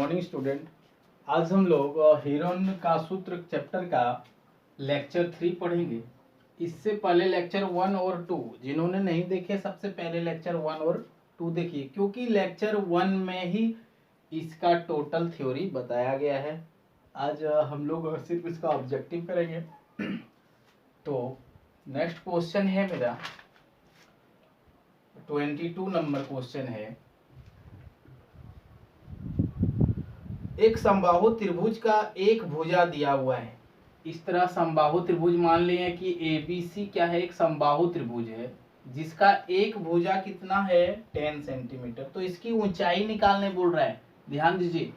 Morning student. आज हम लोग हीरोन का सूत्र चैप्टर का लेक्चर 3 पढ़ेंगे। इससे पहले लेक्चर 1 और 2 जिन्होंने नहीं देखे सबसे पहले लेक्चर 1 और 2 देखिए, क्योंकि लेक्चर 1 में ही इसका टोटल थ्योरी बताया गया है। आज हम लोग सिर्फ इसका ऑब्जेक्टिव करेंगे। तो नेक्स्ट क्वेश्चन है मेरा 22 नंबर क्वेश्चन है। एक समबाहु त्रिभुज का एक भुजा दिया हुआ है। इस तरह समबाहु त्रिभुज मान लिए कि ABC क्या है, एक समबाहु त्रिभुज है जिसका एक भुजा कितना है 10 सेंटीमीटर। तो इसकी ऊंचाई निकालने बोल रहा है। ध्यान दीजिए,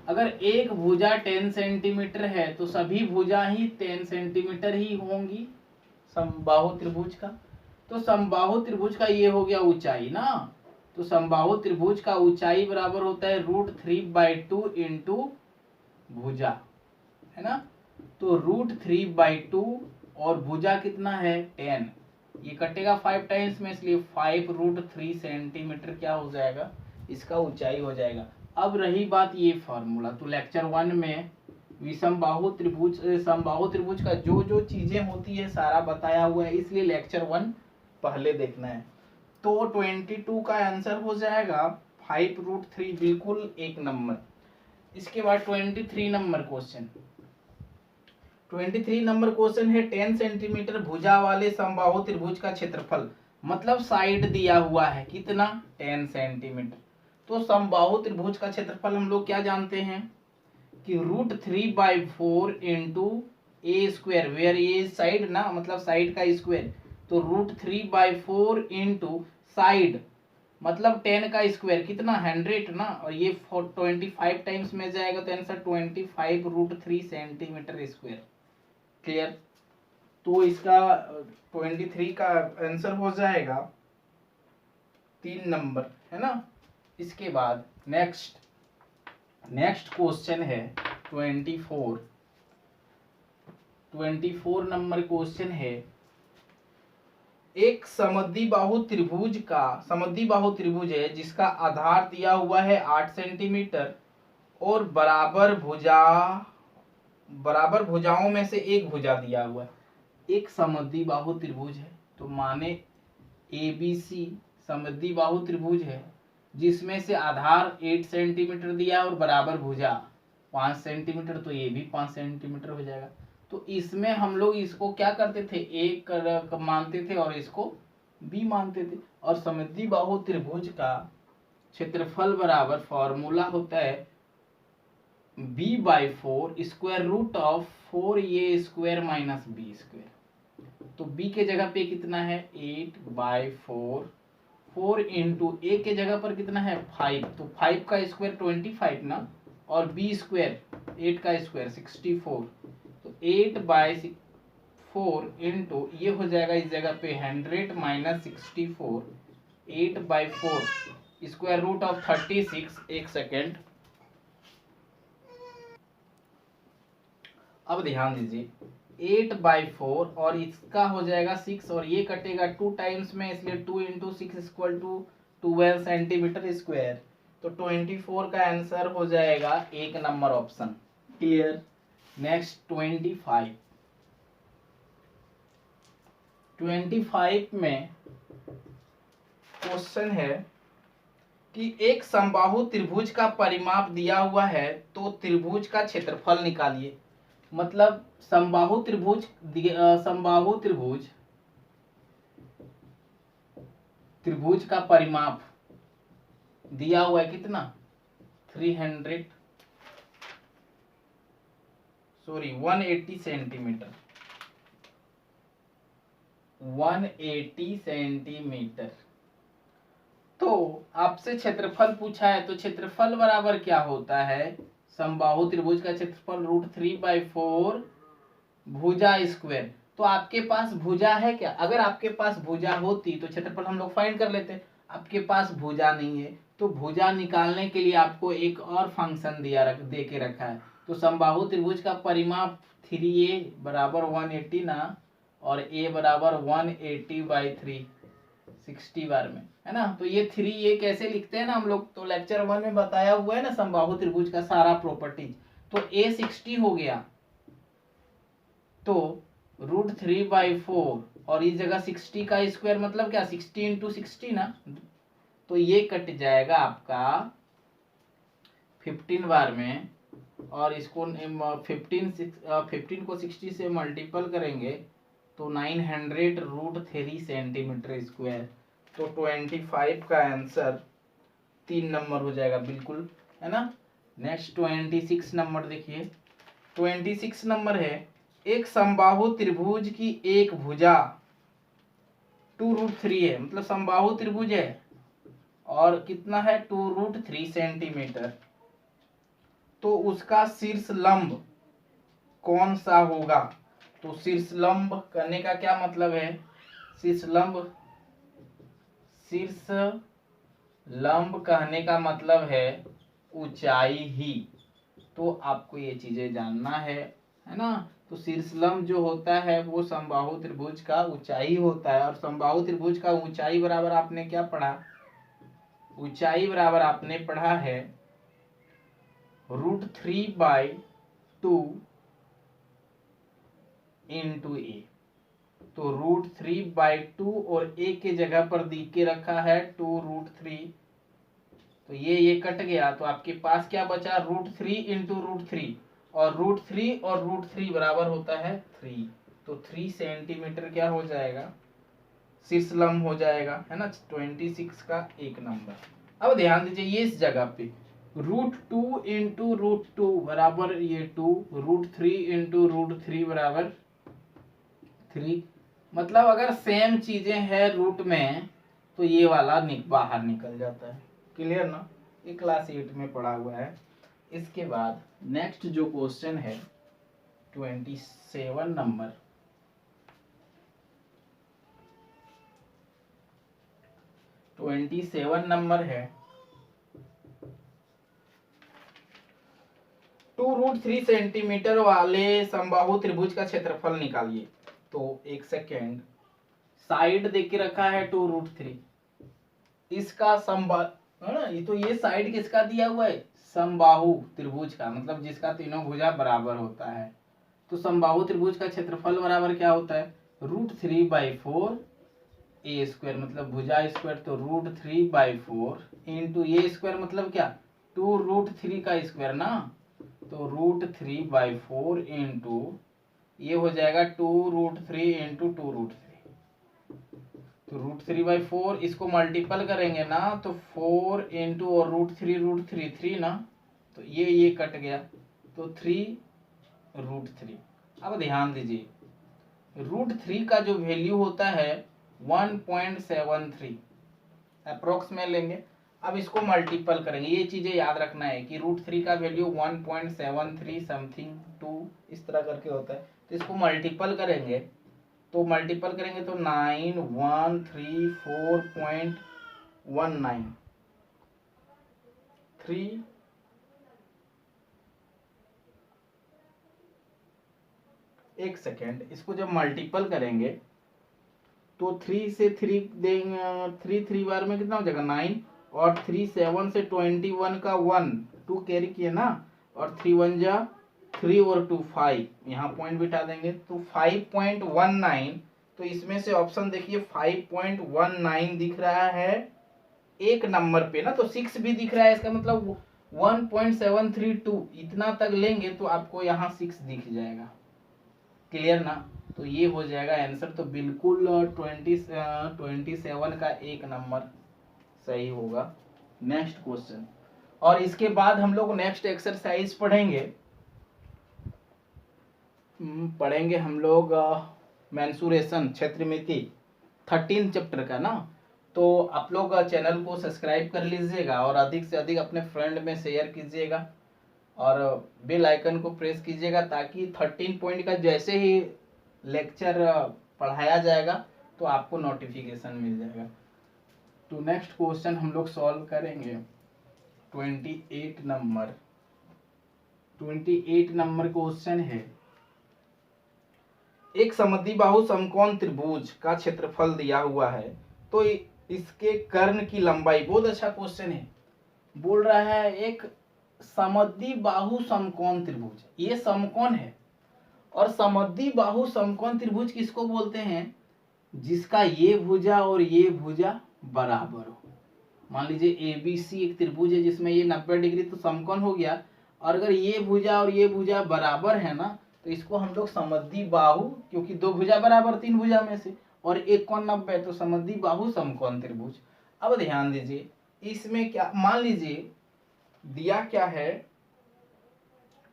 अगर एक भुजा 10 सेंटीमीटर है तो सभी भुजा ही 10 सेंटीमीटर ही होंगी समबाहु त्रिभुज का। तो समबाहु त्रिभुज का ये हो गया ऊंचाई ना। तो समबाहु त्रिभुज का ऊंचाई बराबर होता है √3/2 इंटू भुजा, है ना। तो √3/2 और भुजा कितना है 10। ये कटेगा 5 टाइम्स में, इसलिए 5√3 सेंटीमीटर क्या हो जाएगा, इसका ऊंचाई हो जाएगा। अब रही बात ये फॉर्मूला, तो लेक्चर 1 में विसमबाहु त्रिभुज समबाहु त्रिभुज का जो जो चीजें होती है सारा बताया हुआ है, इसलिए लेक्चर 1 पहले देखना है। तो 22 का आंसर हो जाएगा 5√3, बिल्कुल एक नंबर। इसके बाद 23 नंबर क्वेश्चन। 23 नंबर क्वेश्चन है 10 सेंटीमीटर भुजा वाले समबाहु त्रिभुज का क्षेत्रफल, मतलब साइड दिया हुआ है कितना 10 सेंटीमीटर। तो समबाहु त्रिभुज का क्षेत्रफल हम लोग क्या जानते हैं कि √3/4 into a square, where a side ना, मतलब साइड का स्क्वायर। तो √3/4 इंटू साइड मतलब 10 का स्क्वायर कितना 100 ना, और ये 25 टाइम्स में जाएगा तो आंसर 25√3 सेंटीमीटर स्क्वायर। क्लियर। तो इसका 23 का आंसर हो जाएगा 3 नंबर, है ना। इसके बाद नेक्स्ट क्वेश्चन है 24 नंबर क्वेश्चन है। एक समद्विबाहु त्रिभुज है जिसका आधार दिया हुआ है 8 सेंटीमीटर और बराबर भुजाओं में से एक भुजा दिया हुआ है। एक समद्विबाहु त्रिभुज है, तो माने ABC समद्विबाहु त्रिभुज है जिसमें से आधार 8 सेंटीमीटर दिया और बराबर भुजा 5 सेंटीमीटर, तो ये भी 5 सेंटीमीटर हो जाएगा। तो इसमें हम लोग इसको क्या करते थे, एक मानते थे और इसको B मानते थे। और समद्विबाहु त्रिभुज का क्षेत्रफल बराबर फॉर्मूला होता है B/4 square root of 4A² minus B²। तो B के जगह पे कितना है 8/4, 4 इंटू ए के जगह पर कितना है 5, तो 5 का स्क्वायर 25 ना, और B² 8 का स्क्वायर 64। तो 8/4 इंटू ये हो जाएगा इस जगह पे 100 माइनस 64, 8/4 स्क्वायर रूट ऑफ 36। एक सेकेंड, अब ध्यान दीजिए 8/4 और इसका हो जाएगा 6 और ये कटेगा 2 टाइम्स में, इसलिए 2 into 6 equal to 12 centimetre square. तो 24 का आंसर हो जाएगा एक नंबर ऑप्शन। क्लियर। नेक्स्ट 25 में क्वेश्चन है कि एक समबाहु त्रिभुज का परिमाप दिया हुआ है तो त्रिभुज का क्षेत्रफल निकालिए। मतलब समबाहु त्रिभुज का परिमाप दिया हुआ है कितना 180 सेंटीमीटर, 180 सेंटीमीटर। तो आपसे क्षेत्रफल पूछा है, तो क्षेत्रफल बराबर क्या होता है, समबाहु त्रिभुज का क्षेत्रफल √3/4 भुजा स्क्वायर। तो आपके पास भुजा है क्या, अगर आपके पास भुजा होती तो क्षेत्रफल हम लोग फाइंड कर लेते। आपके पास भुजा नहीं है, तो भुजा निकालने के लिए आपको एक और फंक्शन दे के रखा है। तो समबाहु त्रिभुज का परिमाप 3A बराबर 180 ना, और A बराबर 180/3। 60 बार में, है ना। तो ये 3 ये कैसे लिखते हैं ना हम लोग, तो लेक्चर 1 में बताया हुआ है ना समबाहु त्रिभुज का सारा प्रॉपर्टीज। तो a 60 हो गया, तो √3/4 और इस जगह 60 का स्क्वायर मतलब क्या 60 इंटू 60 ना, तो ये कट जाएगा आपका 15 बार में, और इसको 15 को 60 से मल्टीपल करेंगे तो 900√3 सेंटीमीटर स्क्वायर। तो 25 का आंसर 3 नंबर हो जाएगा बिल्कुल, है ना। नेक्स्ट 26 नंबर देखिए। 26 नंबर है, एक समबाहु त्रिभुज की एक भुजा 2√3 है, मतलब समबाहु त्रिभुज है और कितना है 2√3 सेंटीमीटर, तो उसका शीर्ष लंब कौन सा होगा। तो शीर्ष लंब करने का क्या मतलब है, शीर्ष लंब कहने का मतलब है ऊंचाई ही। तो आपको ये चीजें जानना है ना। तो शीर्ष लंब जो होता है वो समबाहु त्रिभुज का ऊंचाई होता है, और समबाहु त्रिभुज का ऊंचाई बराबर आपने क्या पढ़ा, ऊंचाई बराबर आपने पढ़ा है √3/2 इंटू ए। तो √3/2 और a के जगह पर दी के रखा है 2√3, तो ये कट गया, तो आपके पास क्या बचा √3 इंटू √3, और √3 और √3 बराबर होता है 3, तो 3 सेंटीमीटर क्या हो जाएगा, शीर्ष लंब हो जाएगा, है ना। 26 का एक नंबर। अब ध्यान दीजिए ये इस जगह पे √2 इंटू √2 बराबर ये 2, √3 इंटू √3 बराबर 3, मतलब अगर सेम चीजें हैं रूट में तो ये वाला बाहर निकल जाता है। क्लियर ना, ये क्लास 8 में पढ़ा हुआ है। इसके बाद नेक्स्ट जो क्वेश्चन है 27 नंबर, है 2√3 सेंटीमीटर वाले समबाहु त्रिभुज का क्षेत्रफल निकालिए। तो एक सेकेंड, साइड देख के रखा है 2√3, इसका है ना, ये तो ये साइड किसका दिया हुआ है, समबाहु त्रिभुज का, मतलब जिसका तीनों भुजा बराबर होता है। तो समबाहु त्रिभुज का क्षेत्रफल बराबर क्या होता है √3/4 a स्क्वायर, मतलब भुजा स्क्वायर, तो √3/4 इंटू ए स्क्वायर मतलब क्या 2√3 का स्क्वायर ना, तो √3/4 इंटू ये हो जाएगा 2√3 इंटू 2√3, तो √3/4 इसको मल्टीपल करेंगे ना तो 4 इंटू और √3 3 ना, तो ये कट गया, तो 3√3। अब ध्यान दीजिए √3 का जो वैल्यू होता है 1.73 अप्रोक्स में लेंगे। अब इसको मल्टीपल करेंगे, ये चीजें याद रखना है कि √3 का वैल्यू 1.73 समथिंग 2 इस तरह करके होता है। तो इसको मल्टीपल करेंगे तो 9134.19 3 एक सेकेंड, इसको जब मल्टीपल करेंगे तो 3 से 3 देंगे, 3 बार में कितना हो जाएगा 9, और 3 7 से 21 का 1 2 कैरी किए ना, और 3 1 जा 3 और 2 5, यहाँ पॉइंट बिठा देंगे तो 5.19। तो इसमें से ऑप्शन देखिए 5.19 दिख रहा है एक नंबर पे ना, तो 6 भी दिख रहा है, इसका मतलब 1.732 इतना तक लेंगे तो आपको यहाँ 6 दिख जाएगा। क्लियर ना, तो ये हो जाएगा आंसर। तो बिल्कुल 27 का एक नंबर सही होगा। नेक्स्ट क्वेश्चन, और इसके बाद हम लोग नेक्स्ट एक्सरसाइज पढ़ेंगे हम लोग मेंसुरेशन क्षेत्रमिति 13 चैप्टर का ना। तो आप लोग चैनल को सब्सक्राइब कर लीजिएगा और अधिक से अधिक अपने फ्रेंड में शेयर कीजिएगा और बेल आइकन को प्रेस कीजिएगा, ताकि 13 पॉइंट का जैसे ही लेक्चर पढ़ाया जाएगा तो आपको नोटिफिकेशन मिल जाएगा। तो नेक्स्ट क्वेश्चन हम लोग सॉल्व करेंगे 28 नंबर क्वेश्चन है, एक समद्विबाहु समकोण त्रिभुज का क्षेत्रफल दिया हुआ है तो इसके कर्ण की लंबाई, बहुत अच्छा क्वेश्चन है, बोल रहा है एक समद्विबाहु समकोण त्रिभुज, ये समकोण है। और समद्विबाहु समकोण त्रिभुज किसको बोलते हैं? जिसका ये भुजा और ये भुजा बराबर हो। मान लीजिए ABC एक त्रिभुज है जिसमें ये 90 डिग्री तो समकोण हो गया, और अगर ये भुजा और ये भुजा बराबर है ना, तो इसको हम लोग समद्विबाहु, क्योंकि दो भुजा बराबर तीन भुजा में से, और एक कोण 90, तो समद्विबाहु समकोण त्रिभुज। अब ध्यान दीजिए, इसमें क्या, मान लीजिए दिया क्या है,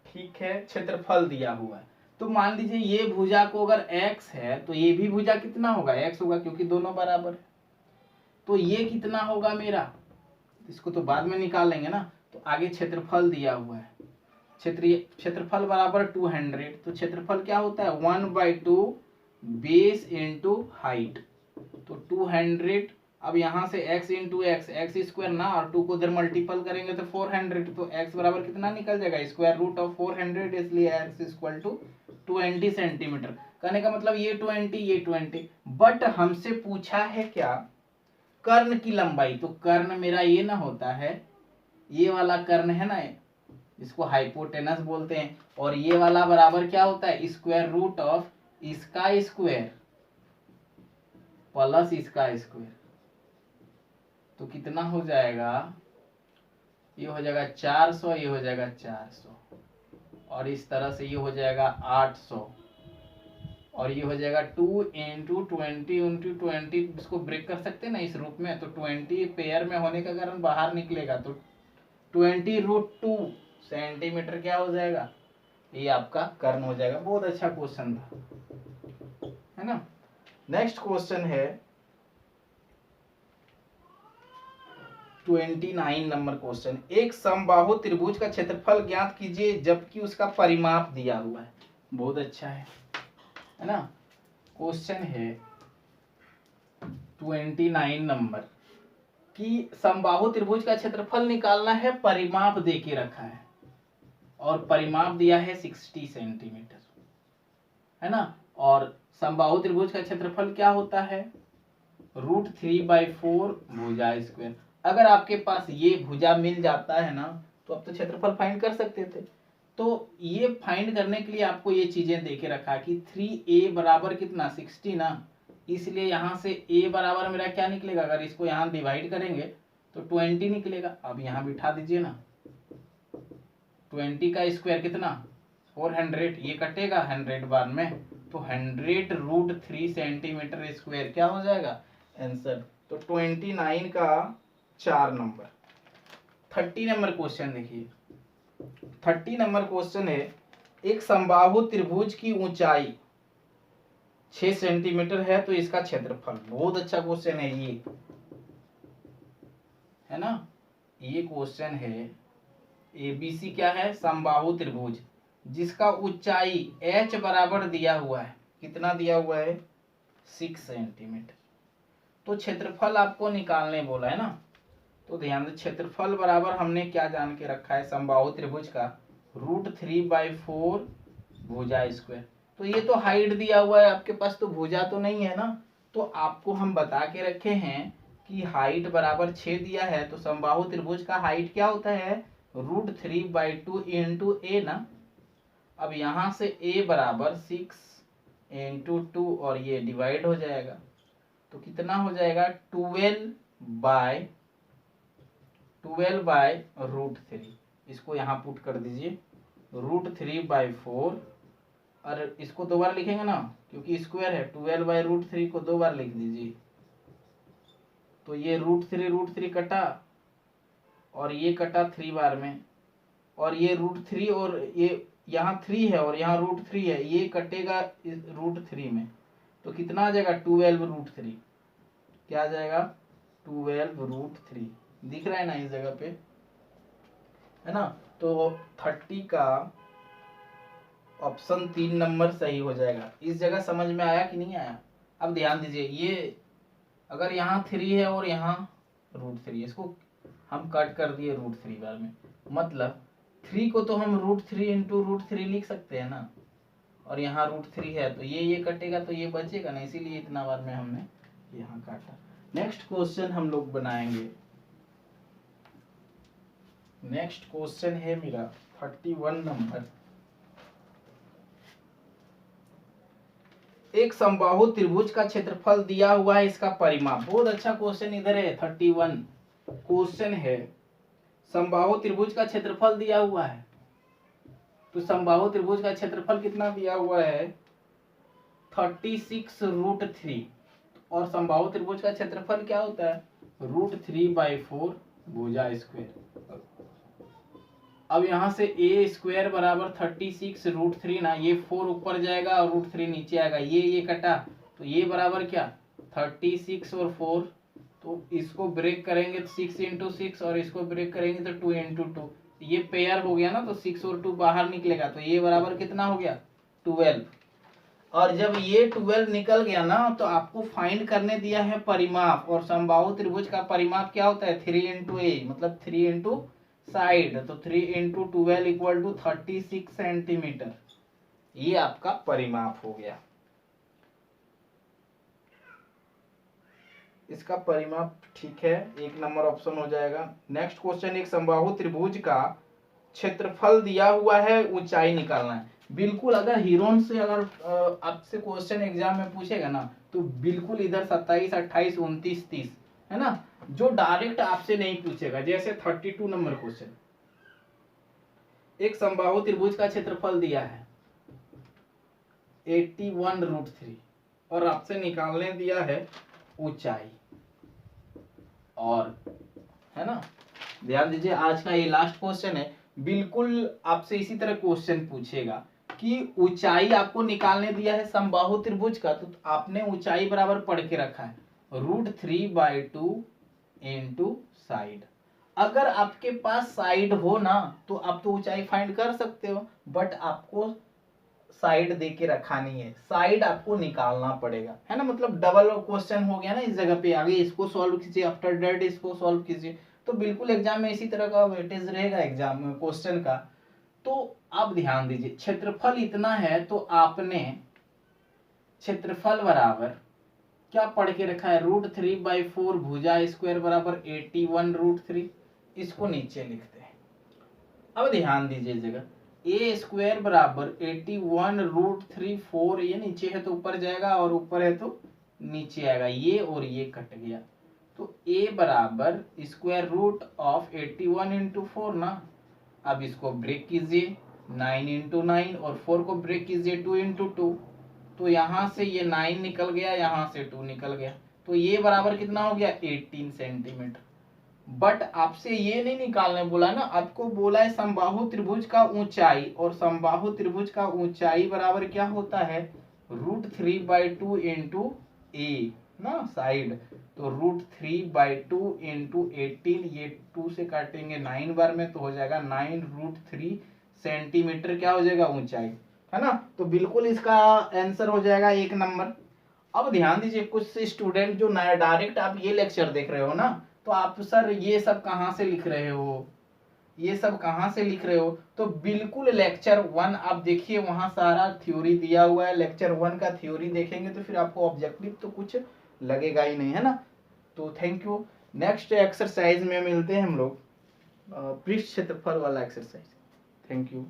ठीक है, क्षेत्रफल दिया हुआ है। तो मान लीजिए ये भुजा को अगर x है तो ये भी भुजा कितना होगा, x होगा, क्योंकि दोनों बराबर है। तो ये कितना होगा मेरा, इसको तो बाद में निकाल लेंगे ना। तो आगे क्षेत्रफल दिया हुआ है, क्षेत्रफल बराबर 200। तो क्षेत्रफल क्या होता है, 1/2 बेस इंटू हाइट, तो 200। अब यहाँ से x इंटू एक्स स्क्वायर ना, और 2 को उधर मल्टीपल करेंगे तो 400, तो x बराबर कितना निकल जाएगा, स्क्वायर रूट ऑफ 400, इसलिए x इक्वल टू 20 सेंटीमीटर। कहने का मतलब ये 20 ये 20। बट हमसे पूछा है क्या, कर्ण की लंबाई। तो कर्ण मेरा ये ना होता है, ये वाला कर्ण है ना, इसको हाइपोटेनस बोलते हैं, और ये वाला बराबर क्या होता है, स्क्वायर रूट ऑफ इसका स्क्वायर प्लस इसका स्क्वायर। तो कितना हो जाएगा, ये हो जाएगा 400, ये हो जाएगा 400, और इस तरह से ये हो जाएगा 800, और ये हो जाएगा 2 इंटू 20 इंटू 20, इसको ब्रेक कर सकते हैं ना इस रूप में। तो 20 पेयर में होने के कारण बाहर निकलेगा, तो 20√2 सेंटीमीटर क्या हो जाएगा, ये आपका कर्ण हो जाएगा। बहुत अच्छा क्वेश्चन था, है ना। नेक्स्ट क्वेश्चन है 29 नंबर क्वेश्चन, एक समबाहु त्रिभुज का क्षेत्रफल ज्ञात कीजिए जबकि उसका परिमाप दिया हुआ है। बहुत अच्छा है ना। क्वेश्चन है 29 नंबर कि समबाहु त्रिभुज का क्षेत्रफल निकालना है, परिमाप दे के रखा है, और परिमाप दिया है 60 सेंटीमीटर, है ना। और समबाहु त्रिभुज का क्षेत्रफल क्या होता है, √3/4 भुजा स्क्वायर। अगर आपके पास ये भुजा मिल जाता है ना, तो आप तो क्षेत्रफल फाइंड कर सकते थे। तो ये फाइंड करने के लिए आपको ये चीजें देके रखा कि 3a बराबर कितना 60 ना, इसलिए यहाँ से a बराबर मेरा क्या निकलेगा, अगर इसको यहाँ डिवाइड करेंगे तो 20 निकलेगा। अब यहाँ बिठा दीजिए ना, 20 का स्क्वायर कितना 400, ये कटेगा 100 बार में, तो 100√3 सेंटीमीटर स्क्वायर क्या हो जाएगा आंसर। तो 29 का 4 नंबर। 30 नंबर क्वेश्चन देखिए, 30 नंबर क्वेश्चन है, एक समबाहु त्रिभुज की ऊंचाई 6 सेंटीमीटर है तो इसका क्षेत्रफल। बहुत अच्छा क्वेश्चन है ये, है ना। ये क्वेश्चन है, ABC क्या है, समबाहु त्रिभुज जिसका ऊंचाई h बराबर दिया हुआ है, कितना दिया हुआ है 6 सेंटीमीटर। तो क्षेत्रफल आपको निकालने बोला है ना। तो ध्यान दे, क्षेत्रफल बराबर हमने क्या जान के रखा है, समबाहु त्रिभुज का √3/4 भुजा स्क्वायर। तो ये तो हाइट दिया हुआ है, आपके पास तो भुजा तो नहीं है ना। तो आपको हम बता के रखे हैं कि हाइट बराबर 6 दिया है, तो समबाहु त्रिभुज का हाइट क्या होता है √3/2 इंटू ए ना। अब यहाँ से a बराबर 6 इंटू 2, और ये डिवाइड हो जाएगा, तो कितना हो जाएगा 12/√3। इसको यहाँ पुट कर दीजिए, √3/4, और इसको 2 बार लिखेंगे ना क्योंकि स्क्वायर है, 12/√3 को 2 बार लिख दीजिए, तो ये √3 कटा, और ये कटा 3 बार में, और ये √3, और ये यहाँ 3 है और यहाँ √3 है, ये कटेगा √3 में, तो कितना आ जाएगा 12√3। क्या आ जाएगा 12√3, दिख रहा है ना इस जगह पे, है ना। तो 30 का ऑप्शन 3 नंबर सही हो जाएगा। इस जगह समझ में आया कि नहीं आया। अब ध्यान दीजिए, ये अगर यहाँ 3 है और यहाँ √3, इसको हम कट कर दिए √3 बार में, मतलब 3 को तो हम √3 इंटू √3 लिख सकते हैं ना, और यहाँ √3 है तो ये कटेगा तो ये बचेगा ना, इसीलिए इतना बार में हमने यहाँ काटा। नेक्स्ट क्वेश्चन हम लोग बनाएंगे। नेक्स्ट क्वेश्चन है मेरा 31 नंबर। एक समबाहु त्रिभुज का क्षेत्रफल दिया हुआ है, इसका परिमाप। बहुत अच्छा क्वेश्चन इधर है। 31 क्वेश्चन है, समबाहु त्रिभुज का क्षेत्रफल दिया हुआ है। तो समबाहु त्रिभुज का क्षेत्रफल कितना दिया हुआ है? 36√3। और समबाहु त्रिभुज का क्षेत्रफल क्या होता है? √3/4 भुजा स्क्वायर। अब यहाँ से ए स्क्वायर बराबर 36√3 ना, ये 4 ऊपर जाएगा और √3 नीचे आएगा, ये कटा, तो ये बराबर क्या? 36 और 4, तो इसको ब्रेक करेंगे तो 6 × 6 और इसको ब्रेक करेंगे तो 2 × 2, ये पेयर हो गया ना, तो 6 और 2 बाहर निकलेगा, तो ये बराबर कितना हो गया? 12। और जब ये 12 निकल गया ना, तो आपको फाइंड करने दिया है परिमाप। और समबाहु त्रिभुज का परिमाप क्या होता है? 3 × a, मतलब 3 × साइड, तो 3 × 12 = 36 सेंटीमीटर। ये आपका परिमाप हो गया। इसका परिमाप ठीक है, 1 नंबर ऑप्शन हो जाएगा। नेक्स्ट क्वेश्चन, एक समबाहु त्रिभुज का क्षेत्रफल दिया हुआ है, ऊंचाई निकालना है। बिल्कुल, अगर हीरोन से अगर आपसे क्वेश्चन एग्जाम में पूछेगा ना, तो बिल्कुल इधर 27, 28, 29, 30 है ना, जो डायरेक्ट आपसे नहीं पूछेगा। जैसे 32 नंबर क्वेश्चन, एक समबाहु त्रिभुज का क्षेत्रफल दिया है 81√3 और आपसे निकालने दिया है ऊंचाई, और है ना, ध्यान दीजिए, आज का ये लास्ट क्वेश्चन है। बिल्कुल आपसे इसी तरह क्वेश्चन पूछेगा कि ऊंचाई आपको निकालने दिया है समबाहु त्रिभुज का, तो आपने ऊंचाई बराबर पढ़ के रखा है √3/2 × साइड। अगर आपके पास साइड हो ना, तो आप तो ऊंचाई फाइंड कर सकते हो, बट आपको साइड दे के रखा नहीं है, साइड आपको निकालना पड़ेगा, है ना। मतलब डबल क्वेश्चन हो गया ना इस जगह पे। आगे इसको सॉल्व कीजिए, आफ्टर दैट इसको सॉल्व कीजिए, तो बिल्कुल एग्जाम में इसी तरह का वेटेज रहेगा एग्जाम में क्वेश्चन का। तो आप ध्यान दीजिए, क्षेत्रफल इतना है, तो आपने क्षेत्रफल बराबर क्या पढ़ के रखा है? √3/4 भुजा स्क्वायर बराबर 81√3। इसको नीचे लिखते हैं। अब ध्यान दीजिए जगह, ए स्क्वायर बराबर 81√3, 4 ये नीचे है तो ऊपर जाएगा और ऊपर है तो नीचे आएगा, ये और ये कट गया, तो ए बराबर स्क्वायर रूट ऑफ 81 × 4 ना। अब इसको ब्रेक कीजिए, 9 × 9 और 4 को ब्रेक कीजिए 2 × 2, तो यहाँ से ये 9 निकल गया, यहाँ से 2 निकल गया, तो ये बराबर कितना हो गया? 18 सेंटीमीटर। बट आपसे ये नहीं निकालने बोला ना, आपको बोला है समबाहु त्रिभुज का ऊंचाई, और समबाहु त्रिभुज का ऊंचाई बराबर क्या होता है? √3/2 × a ना, साइड, तो √3/2 × 18, ये 2 से काटेंगे 9 बार में, तो हो जाएगा 9√3 सेंटीमीटर क्या हो जाएगा? ऊंचाई, है ना। तो बिल्कुल इसका आंसर हो जाएगा 1 नंबर। अब ध्यान दीजिए, कुछ स्टूडेंट जो नया डायरेक्ट आप ये लेक्चर देख रहे हो ना, तो आप सर ये सब कहाँ से लिख रहे हो, ये सब कहाँ से लिख रहे हो? तो बिल्कुल लेक्चर 1 आप देखिए, वहां सारा थ्योरी दिया हुआ है। लेक्चर 1 का थ्योरी देखेंगे तो फिर आपको ऑब्जेक्टिव तो कुछ लगेगा ही नहीं, है ना। तो थैंक यू। नेक्स्ट एक्सरसाइज में मिलते हैं हम लोग, पृष्ठ क्षेत्रफल वाला एक्सरसाइज। Thank you.